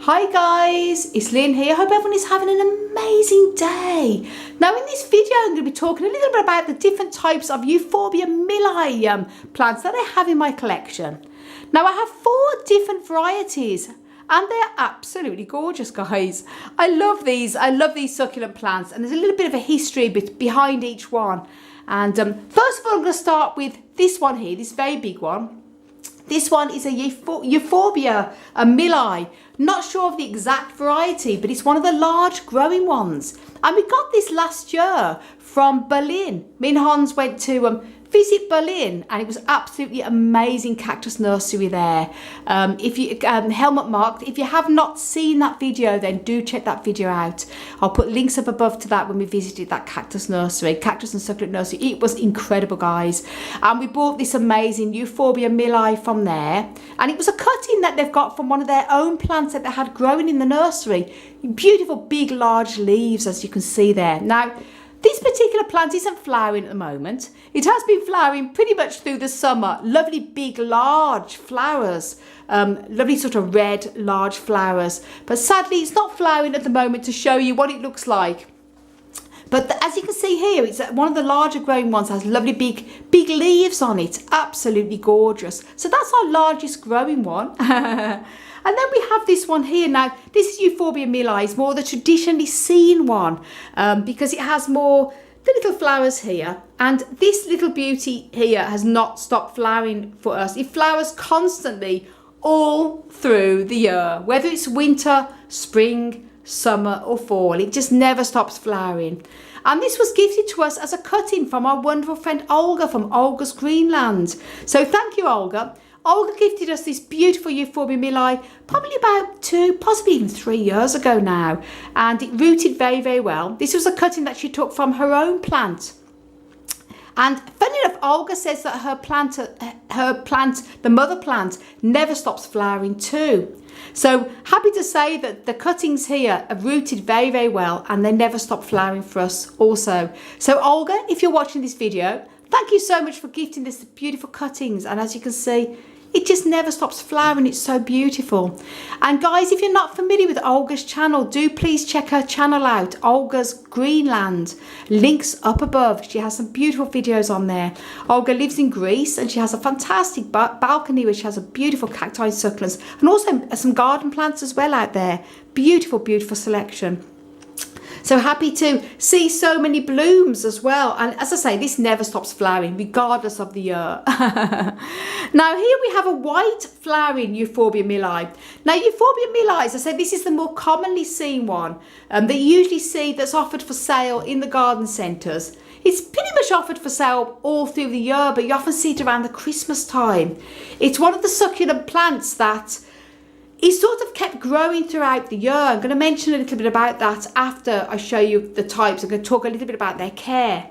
Hi guys, it's Lynn here. I hope everyone is having an amazing day. Now in this video I'm going to be talking a little bit about the different types of Euphorbia milii plants that I have in my collection. Now I have 4 different varieties and they're absolutely gorgeous, guys. I love these succulent plants, and there's a little bit of a history behind each one. And first of all I'm going to start with this one here, this very big one. This one is a Euphorbia milii. Not sure of the exact variety, but it's one of the large growing ones. And we got this last year from Berlin. Me and Hans went to visit Berlin, and it was absolutely amazing cactus nursery there. If you Helmut Markt, if you have not seen that video, then do check that video out. I'll put links up above to that when we visited that cactus and succulent nursery. It was incredible, guys. And we bought this amazing Euphorbia milii from there, and it was a cutting that they've got from one of their own plants that they had growing in the nursery. Beautiful big large leaves, as you can see there. Now this particular plant isn't flowering at the moment. It has been flowering pretty much through the summer. Lovely big large flowers, lovely sort of red large flowers. But sadly it's not flowering at the moment to show you what it looks like. But as you can see here, it's one of the larger growing ones, has lovely big leaves on it. Absolutely gorgeous. So that's our largest growing one. And then we have this one here. Now, this is Euphorbia milii. It's more the traditionally seen one because it has more the little flowers here. And this little beauty here has not stopped flowering for us. It flowers constantly all through the year, whether it's winter, spring, summer or fall. It just never stops flowering. And this was gifted to us as a cutting from our wonderful friend Olga from Olga's Greenland. So thank you, Olga. Olga gifted us this beautiful Euphorbia milii probably about 2, possibly even 3 years ago now, and it rooted very, very well. This was a cutting that she took from her own plant. And funny enough, Olga says that her plant, the mother plant, never stops flowering too. So happy to say that the cuttings here have rooted very, very well, and they never stop flowering for us also. So Olga, if you're watching this video, thank you so much for gifting us the beautiful cuttings. And as you can see, it just never stops flowering. It's so beautiful. And guys, if you're not familiar with Olga's channel, do please check her channel out, Olga's Greenland. Links up above. She has some beautiful videos on there. Olga lives in Greece and she has a fantastic balcony which has a beautiful cacti and succulents, and also some garden plants as well out there. Beautiful, beautiful selection. So happy to see so many blooms as well. And as I say, this never stops flowering regardless of the year. Now here we have a white flowering Euphorbia milii. Now Euphorbia milii, as I said, this is the more commonly seen one that you usually see that's offered for sale in the garden centres. It's pretty much offered for sale all through the year, but you often see it around the Christmas time. It's one of the succulent plants that is sort of kept growing throughout the year. I'm going to mention a little bit about that after I show you the types. I'm going to talk a little bit about their care.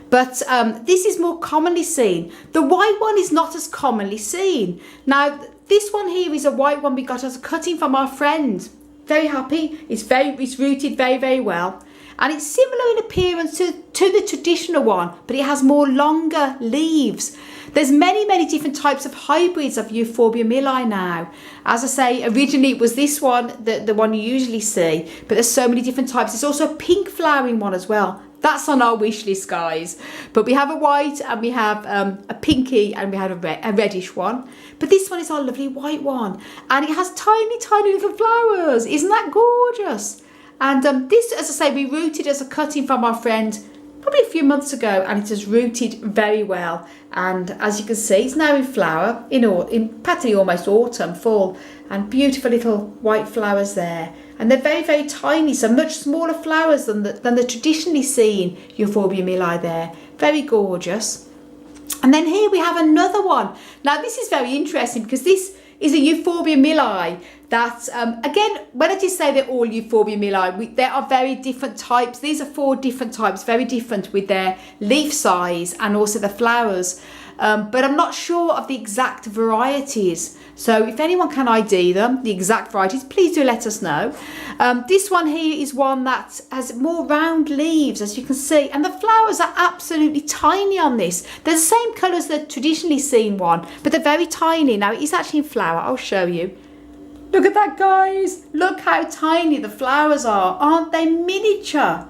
But this is more commonly seen. The white one is not as commonly seen. Now, this one here is a white one we got as a cutting from our friend. Very happy. It's rooted very, very well. And it's similar in appearance to the traditional one, but it has more longer leaves. There's many, many different types of hybrids of Euphorbia milii now. As I say, originally it was this one, the one you usually see, but there's so many different types. There's also a pink flowering one as well. That's on our wish list, guys. But we have a white and we have a pinky and we have a reddish one. But this one is our lovely white one. And it has tiny, tiny little flowers. Isn't that gorgeous? And this, as I say, we rooted as a cutting from our friend probably a few months ago, and it has rooted very well. And as you can see, it's now in flower, in practically almost autumn, fall, and beautiful little white flowers there. And they're very, very tiny, so much smaller flowers than the traditionally seen Euphorbia milii there. Very gorgeous. And then here we have another one. Now this is very interesting because this is a Euphorbia milii that, again, when I just say they're all Euphorbia milii, there are very different types. These are 4 different types, very different with their leaf size and also the flowers. But I'm not sure of the exact varieties. So if anyone can ID them, the exact varieties, please do let us know. This one here is one that has more round leaves, as you can see, and the flowers are absolutely tiny on this. They're the same colour as the traditionally seen one, but they're very tiny. Now it is actually in flower, I'll show you. Look at that, guys. Look how tiny the flowers are. Aren't they miniature?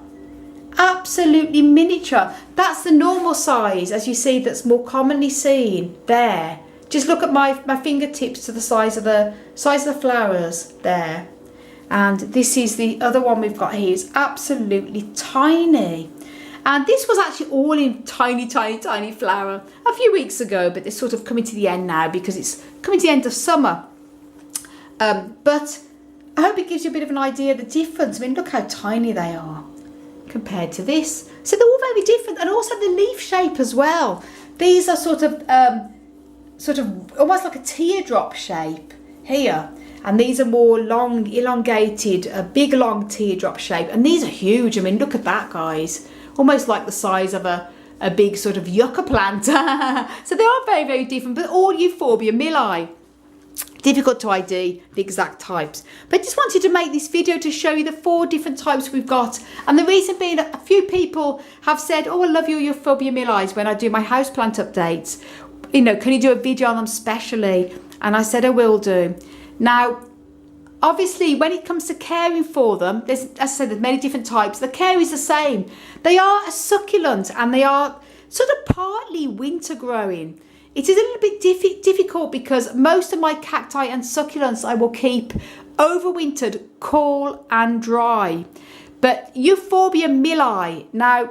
Absolutely miniature. That's the normal size, as you see, that's more commonly seen there. Just look at my fingertips to the size of the flowers there. And this is the other one we've got here. It's absolutely tiny. And this was actually all in tiny, tiny, tiny flower a few weeks ago, but they're sort of coming to the end now because it's coming to the end of summer. But I hope it gives you a bit of an idea of the difference. I mean, look how tiny they are compared to this. So they're all very different, and also the leaf shape as well. These are sort of almost like a teardrop shape here. And these are more long, elongated, a big long teardrop shape. And these are huge. I mean, look at that, guys. Almost like the size of a big sort of yucca plant. So they are very, very different, but all Euphorbia milii. Difficult to ID the exact types. But I just wanted to make this video to show you the 4 different types we've got. And the reason being, a few people have said, oh, I love your Euphorbia milii when I do my houseplant updates. You know, can you do a video on them specially? And I said I will do. Now, obviously, when it comes to caring for them, as I said, there's many different types. The care is the same. They are a succulent and they are sort of partly winter growing. It is a little bit difficult because most of my cacti and succulents I will keep overwintered, cool and dry. But Euphorbia milii, now,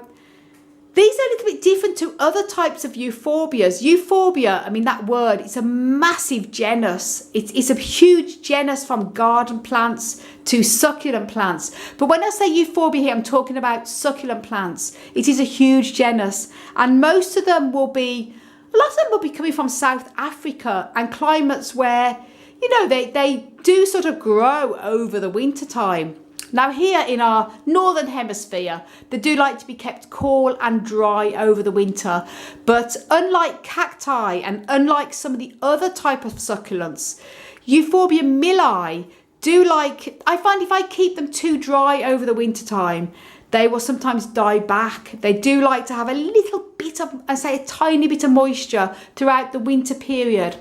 these are a little bit different to other types of euphorbias. Euphorbia, I mean, that word, it's a massive genus. It's a huge genus from garden plants to succulent plants. But when I say euphorbia here, I'm talking about succulent plants. It is a huge genus. And most of them will be, a lot of them will be coming from South Africa and climates where, you know, they do sort of grow over the winter time. Now here in our northern hemisphere, they do like to be kept cool and dry over the winter. But unlike cacti and unlike some of the other type of succulents, Euphorbia milii do like, I find if I keep them too dry over the winter time, they will sometimes die back. They do like to have a little bit of, I say a tiny bit of moisture throughout the winter period.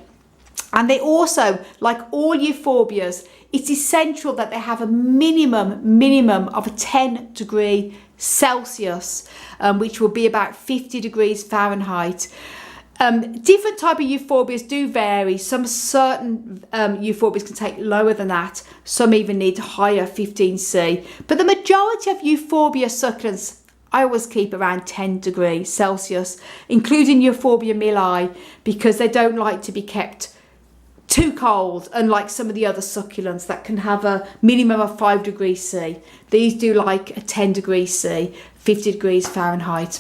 And they also, like all euphorbias, it's essential that they have a minimum of a 10 degree Celsius, which will be about 50 degrees Fahrenheit. Different type of euphorbias do vary. Some certain euphorbias can take lower than that. Some even need higher, 15C. But the majority of euphorbia succulents I always keep around 10 degrees Celsius, including Euphorbia milii, because they don't like to be kept too cold, unlike some of the other succulents that can have a minimum of 5 degrees C. These do like a 10 degrees C, 50 degrees Fahrenheit.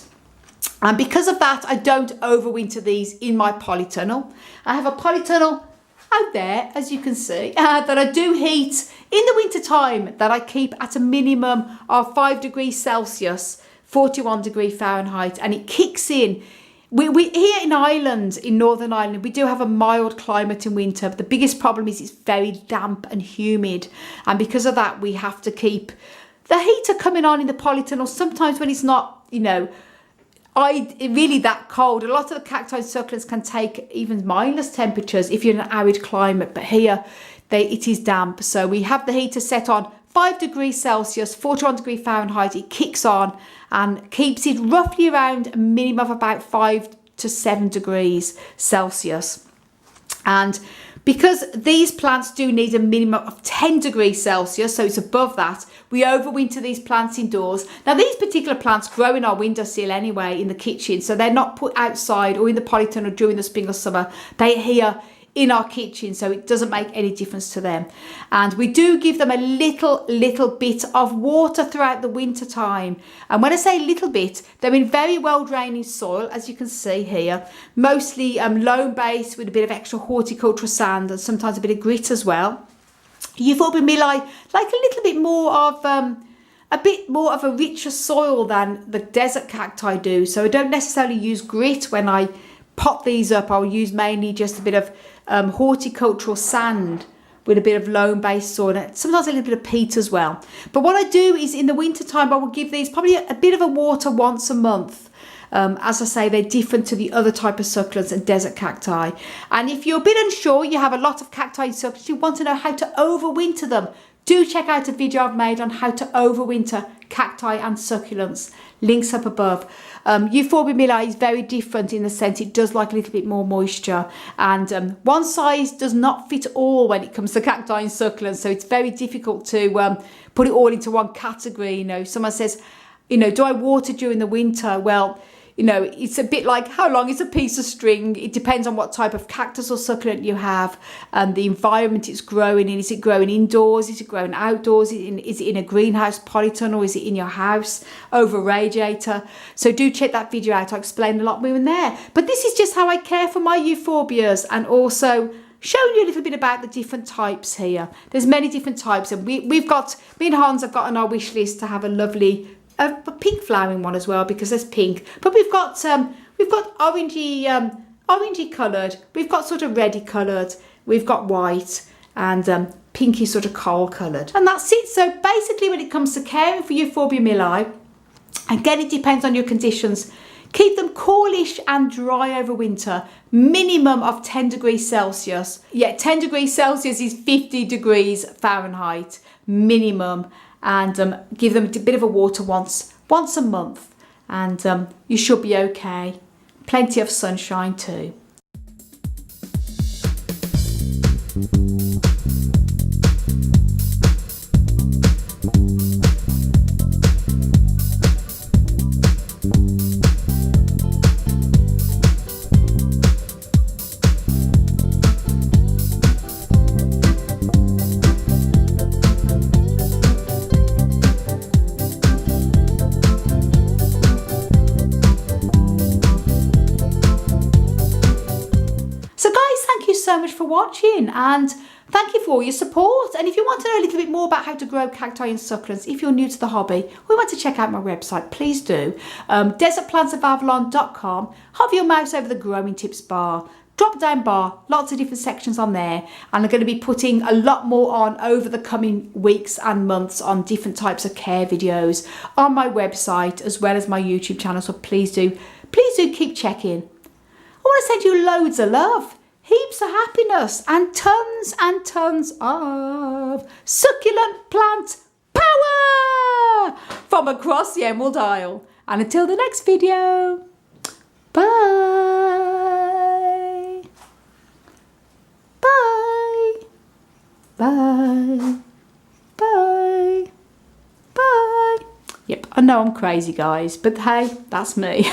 And because of that, I don't overwinter these in my polytunnel. I have a polytunnel out there, as you can see, that I do heat in the winter time, that I keep at a minimum of 5 degrees Celsius, 41 degrees Fahrenheit, and it kicks in. We here in Ireland, in Northern Ireland, we do have a mild climate in winter, but the biggest problem is it's very damp and humid. And because of that, we have to keep the heater coming on in the polytunnel sometimes when it's not, you know, really that cold. A lot of the cacti and succulents can take even minus temperatures if you're in an arid climate, but here it is damp. So we have the heater set on 5 degrees Celsius, 41 degrees Fahrenheit. It kicks on and keeps it roughly around a minimum of about 5 to 7 degrees Celsius. And because these plants do need a minimum of 10 degrees Celsius, so it's above that, we overwinter these plants indoors. Now, these particular plants grow in our windowsill anyway, in the kitchen, so they're not put outside or in the polytunnel during the spring or summer. They're here in our kitchen, so it doesn't make any difference to them. And we do give them a little bit of water throughout the winter time. And when I say little bit, they're in very well draining soil, as you can see here, mostly loam based with a bit of extra horticultural sand and sometimes a bit of grit as well. Euphorbia milii like a little bit more of a richer soil than the desert cacti do, so I don't necessarily use grit when I pot these up. I'll use mainly just a bit of horticultural sand with a bit of loam-based soil, and sometimes a little bit of peat as well. But what I do is in the winter time, I will give these probably a bit of a water once a month. As I say, they're different to the other type of succulents and desert cacti. And if you're a bit unsure, you have a lot of cacti and succulents, you want to know how to overwinter them, do check out a video I've made on how to overwinter cacti and succulents. Links up above. Euphorbia milii is very different in the sense it does like a little bit more moisture, and one size does not fit all when it comes to cacti and succulents, so it's very difficult to put it all into one category. You know, someone says, you know, do I water during the winter? Well, you know, it's a bit like how long is a piece of string. It depends on what type of cactus or succulent you have, and the environment it's growing in. Is it growing indoors? Is it growing outdoors? Is it in a greenhouse polytunnel? Is it in your house over a radiator? So do check that video out. I explain a lot more in there. But this is just how I care for my euphorbias, and also showing you a little bit about the different types here. There's many different types, and me and Hans have got on our wish list to have a lovely a pink flowering one as well, because there's pink, but we've got orangey coloured, we've got sort of reddy coloured, we've got white, and pinky sort of coal coloured, and that's it. So basically, when it comes to caring for Euphorbia milii, again, it depends on your conditions. Keep them coolish and dry over winter, minimum of 10 degrees Celsius. Yeah, 10 degrees Celsius is 50 degrees Fahrenheit minimum. And give them a bit of a water once a month, and you should be okay. Plenty of sunshine too. So much for watching, and thank you for all your support. And if you want to know a little bit more about how to grow cacti and succulents, if you're new to the hobby, or want to check out my website, please do. DesertplantsofAvalon.com. Hover your mouse over the growing tips bar, drop down bar, lots of different sections on there, and I'm going to be putting a lot more on over the coming weeks and months on different types of care videos on my website as well as my YouTube channel. So please do keep checking. I want to send you loads of love, heaps of happiness, and tons of succulent plant power from across the Emerald Isle. And until the next video, bye. Bye. Bye. Bye. Bye. Yep, I know I'm crazy, guys, but hey, that's me.